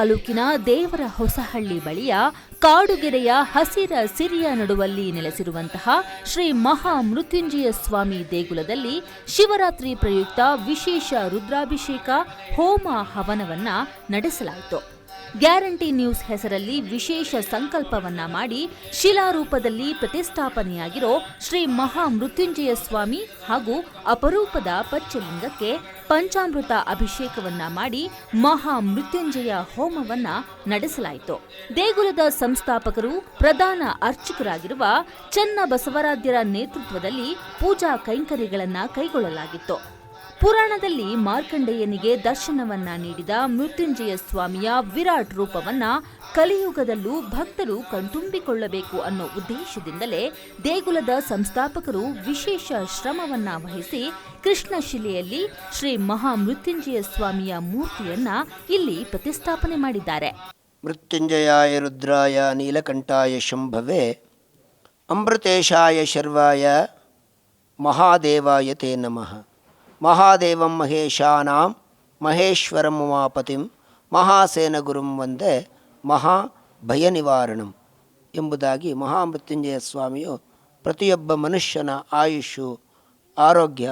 ತಾಲೂಕಿನ ದೇವರ ಹೊಸಹಳ್ಳಿ ಬಳಿಯ ಕಾಡುಗೆರೆಯ ಹಸಿರ ಸಿರಿಯ ನಡುವಲ್ಲಿ ನೆಲೆಸಿರುವಂತಹ ಶ್ರೀ ಮಹಾ ಮೃತ್ಯುಂಜಯ ಸ್ವಾಮಿ ದೇಗುಲದಲ್ಲಿ ಶಿವರಾತ್ರಿ ಪ್ರಯುಕ್ತ ವಿಶೇಷ ರುದ್ರಾಭಿಷೇಕ ಹೋಮ ಹವನವನ್ನ ನಡೆಸಲಾಯಿತು. ಗ್ಯಾರಂಟಿ ನ್ಯೂಸ್ ಹೆಸರಲ್ಲಿ ವಿಶೇಷ ಸಂಕಲ್ಪವನ್ನ ಮಾಡಿ ಶಿಲಾರೂಪದಲ್ಲಿ ಪ್ರತಿಷ್ಠಾಪನೆಯಾಗಿರೋ ಶ್ರೀ ಮಹಾ ಮೃತ್ಯುಂಜಯ ಸ್ವಾಮಿ ಹಾಗೂ ಅಪರೂಪದ ಪಚ್ಚಲಿಂಗಕ್ಕೆ ಪಂಚಾಮೃತ ಅಭಿಷೇಕವನ್ನ ಮಾಡಿ ಮಹಾ ಮೃತ್ಯುಂಜಯ ಹೋಮವನ್ನ ನಡೆಸಲಾಯಿತು. ದೇಗುಲದ ಸಂಸ್ಥಾಪಕರು ಪ್ರಧಾನ ಅರ್ಚಕರಾಗಿರುವ ಚನ್ನಬಸವರಾಧ್ಯರ ನೇತೃತ್ವದಲ್ಲಿ ಪೂಜಾ ಕೈಂಕರ್ಯಗಳನ್ನ ಕೈಗೊಳ್ಳಲಾಗಿತ್ತು. ಪುರಾಣದಲ್ಲಿ ಮಾರ್ಕಂಡೇಯನಿಗೆ ದರ್ಶನವನ್ನ ನೀಡಿದ ಮೃತ್ಯುಂಜಯ ಸ್ವಾಮಿಯ ವಿರಾಟ್ ರೂಪವನ್ನ ಕಲಿಯುಗದಲ್ಲೂ ಭಕ್ತರು ಕಣ್ತುಂಬಿಕೊಳ್ಳಬೇಕು ಅನ್ನೋ ಉದ್ದೇಶದಿಂದಲೇ ದೇಗುಲದ ಸಂಸ್ಥಾಪಕರು ವಿಶೇಷ ಶ್ರಮವನ್ನ ವಹಿಸಿ ಕೃಷ್ಣಶಿಲೆಯಲ್ಲಿ ಶ್ರೀ ಮಹಾ ಮೃತ್ಯುಂಜಯ ಸ್ವಾಮಿಯ ಮೂರ್ತಿಯನ್ನ ಇಲ್ಲಿ ಪ್ರತಿಷ್ಠಾಪನೆ ಮಾಡಿದ್ದಾರೆ. ಮೃತ್ಯುಂಜಯಾಯ ರುದ್ರಾಯ ನೀಲಕಂಠಾಯ ಶಂಭವೇ ಅಮೃತೇಶಾಯ ಶರ್ವಾಯ ಮಹಾದೇವಾಯ ತೇ ನಮಃ. ಮಹಾದೇವಂ ಮಹೇಶಾನಾಂ ಮಹೇಶ್ವರಂ ಉಮಾಪತಿಂ ಮಹಾಸೇನ ಗುರುಂ ವಂದೇ ಮಹಾ ಭಯ ನಿವಾರಣಂ ಎಂಬುದಾಗಿ ಮಹಾಮೃತ್ಯುಂಜಯ ಸ್ವಾಮಿಯು ಪ್ರತಿಯೊಬ್ಬ ಮನುಷ್ಯನ ಆಯುಷು, ಆರೋಗ್ಯ,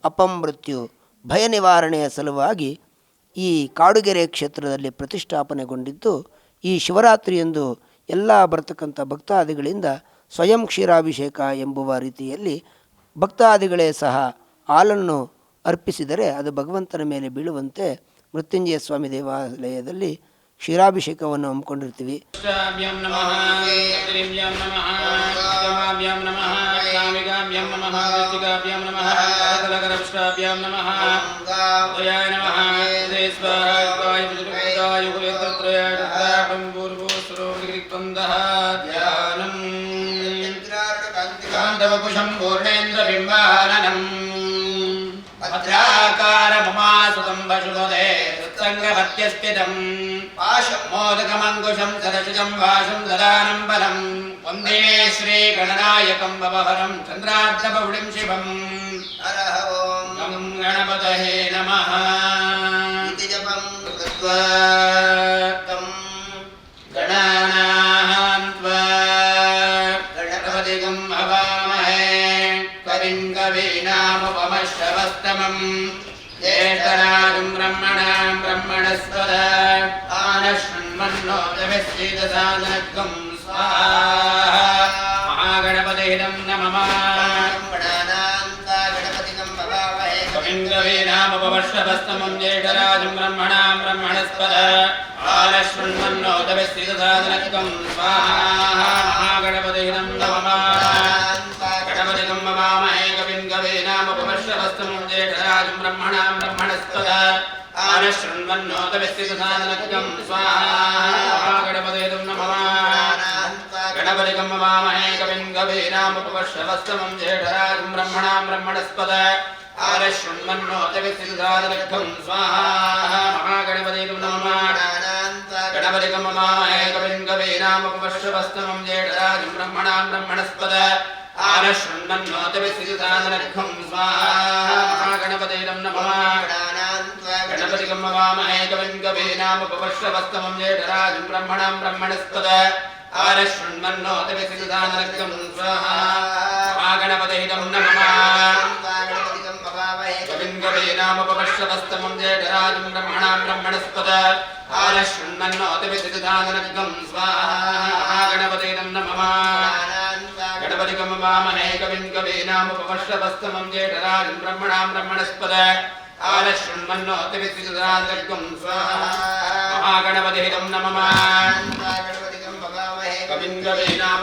ಅಪಮೃತ್ಯು, ಭಯ ನಿವಾರಣೆಯ ಸಲುವಾಗಿ ಈ ಕಾಡುಗೆರೆ ಕ್ಷೇತ್ರದಲ್ಲಿ ಪ್ರತಿಷ್ಠಾಪನೆಗೊಂಡಿದ್ದು, ಈ ಶಿವರಾತ್ರಿಯಂದು ಎಲ್ಲ ಬರ್ತಕ್ಕಂಥ ಭಕ್ತಾದಿಗಳಿಂದ ಸ್ವಯಂ ಕ್ಷೀರಾಭಿಷೇಕ ಎಂಬುವ ರೀತಿಯಲ್ಲಿ ಭಕ್ತಾದಿಗಳೇ ಸಹ ಹಾಲನ್ನು ಅರ್ಪಿಸಿದರೆ ಅದು ಭಗವಂತನ ಮೇಲೆ ಬೀಳುವಂತೆ ಮೃತ್ಯುಂಜಯ ಸ್ವಾಮಿ ದೇವಾಲಯದಲ್ಲಿ ಕ್ಷೀರಾಭಿಷೇಕವನ್ನು ಹಮ್ಮಿಕೊಂಡಿರ್ತೀವಿ. ಭದ್ರಾಕಾರಮುಮಾಸುತಂಬಶುಭದೇ ಸತ್ಸಂಗಪತ್ಯಸ್ಥಿತಂ ಪಾಶಂ ಮೋದಕಮಂಕುಶಂ ಸದಶಿತಂ ವಾಶಂ ಸದಾನಂ ಬಲಂ ವಂದೇ ಶ್ರೀ ಗಣನಾಯಕಂ ಭವಹರಂ ಚಂದ್ರಾರ್ಧಬಹುಳಿಂ ಶಿವಂ. ಹರಃ ಓಂ ನಮೋ ಗಣಪತಯೇ ನಮಃ. ಇತಿ ಜಪಂ ಕೃತ್ವಾ ತಂ ಗಣಾನಾಂ ತ್ವಾ ಗಣಪತಿಗಂ ಹವಾಮಹೇ ಕವಿಂ ಕವೀನಾಮುಪಮಶ್ರವಸ್ತಮಂ ಜ್ಯೇಷ್ಠರಾಜಂ ಬ್ರಹ್ಮಣಾಂ ಬ್ರಹ್ಮಣಸ್ಪದ ಆನಶ್ವನ್ಮನ್ನೋದವಿಶ್ಚೇತಸಾದನತ್ವಂ ಸ್ವಾಹಾ. ಮಹಾಗಣಪತಿಹಿದಂ ನಮಃ. ಕವಿಂ ಕವೀನಾಮುಪಮಶ್ರವಸ್ತಮಂ ಜ್ಯೇಷ್ಠರಾಜಂ ಬ್ರಹ್ಮಣಾಂ ಬ್ರಹ್ಮಣಸ್ಪದ ಆನಶ್ವನ್ಮನ್ನೋದವಿಶ್ಚೇತಸಾದನತ್ವಂ ಸ್ವಾಹಾ. ಮಹಾಗಣಪತಿಹಿದಂ ನಮಃ. ಗಣಪತಿಗಂ ಮಮಾಮಹೇ ಕವಿಂ ಕವೀನಾಮುಪಮಶ್ರವಸ್ತಮಂ ಜ್ಯೇಷ್ಠರಾಜಂ ಬ್ರಹ್ಮಣಾಂ ಬ್ರಹ್ಮಣಸ್ಪದ ಆನಶ್ವನ್ಮನ್ನೋದವಿಶ್ಚೇತಸಾದನತ್ವಂ ಸ್ವಾಹಾ. ಗಣಪತಿಹಿದಂ ನಮಃ. ಗಣಪತಿಗಂ ಮಮಾಮಹೇ ಕವಿಂ ಕವೀನಾಮುಪಮಶ್ರವಸ್ತಮಂ ಜ್ಯೇಷ್ಠರಾಜಂ ಬ್ರಹ್ಮಣಾಂ ಬ್ರಹ್ಮಣಸ್ಪದ ಆನಶ್ವನ್ಮನ್ನೋದವಿಶ್ಚೇತಸಾದನತ್ವಂ ಸ್ವಾಹಾ. ಮಹಾಗಣಪತಿಗಂ ನಮಃ. ಗಣಪತಿಗಂ ಮಮಾಮಹೇ ಕವಿಂ ಕವೀನಾಮುಪಮಶ್ರವಸ್ತಮಂ ಜ್ಯೇಷ್ಠರಾಜಂ ಬ್ರಹ್ಮಣಾಂ ಬ್ರಹ್ಮಣಸ್ಪದ ಆನಶ್ವನ್ಮನ್ನೋದವಿಶ್ಚೇತಸಾದನತ್ವಂ ಸ್ವಾಹಾ. ಮಹಾಗಣಪತಿಗಂ ನಮಃ. ಗಣಪತಿಗಂ ಮಮಾಮಹೇ ಕವಿಂ ಕವೀನಾಮುಪಮಶ್ರವಸ್ತಮಂ ಜ್ಯೇಷ್ಠರಾಜಂ ಬ್ರಹ್ಮಣಾಂ ಬ್ರಹ್ಮಣಸ್ಪದ ಆನಶ್ವನ್ಮನ್ನೋದವಿಶ್ಚೇತಸಾದನತ್ವಂ ಸ್ವಾಹಾ. ಮಹಾಗಣಪತಿಗಂ ನಮಃ. ಕವಿಂ ಕವೀನಾಮುಪಮಶ್ರವಸ್ತಮಂ ಜ್ಯೇಷ್ಠರಾಜಂ ಬ್ರಹ್ಮಣಾಂ ಬ್ರಹ್ಮಣಸ್ಪದ ಆನಶ್ವನ್ಮನ್ನೋದವಿಶ್ಚೇತಸಾದನತ್ವಂ ಸ್ವಾಹಾ. ಮಹಾಗಣಪತಿಗಂ ನಮಃ. ಗಣಪತಿಗಂ ಮಮಾಮಹೇ ಕವಿಂ ಕವೀನಾಮುಪಮಶ್ರವಸ್ತಮಂ ಜ್ಯೇಷ್ಠರಾಜಂ ಬ್ರಹ್ಮಣಾಂ ಬ್ರಹ್ಮಣಸ್ಪದ ಆನಶ್ವನ್ಮನ್ನೋದವಿಶ್ಚೇತಸಾದನತ್ವಂ ಸ್ವಾಹಾ. ಮಹಾಗಣಪತಿಗಂ ನಮಃ. ಕವಿಂ ಕವೀನಾಮ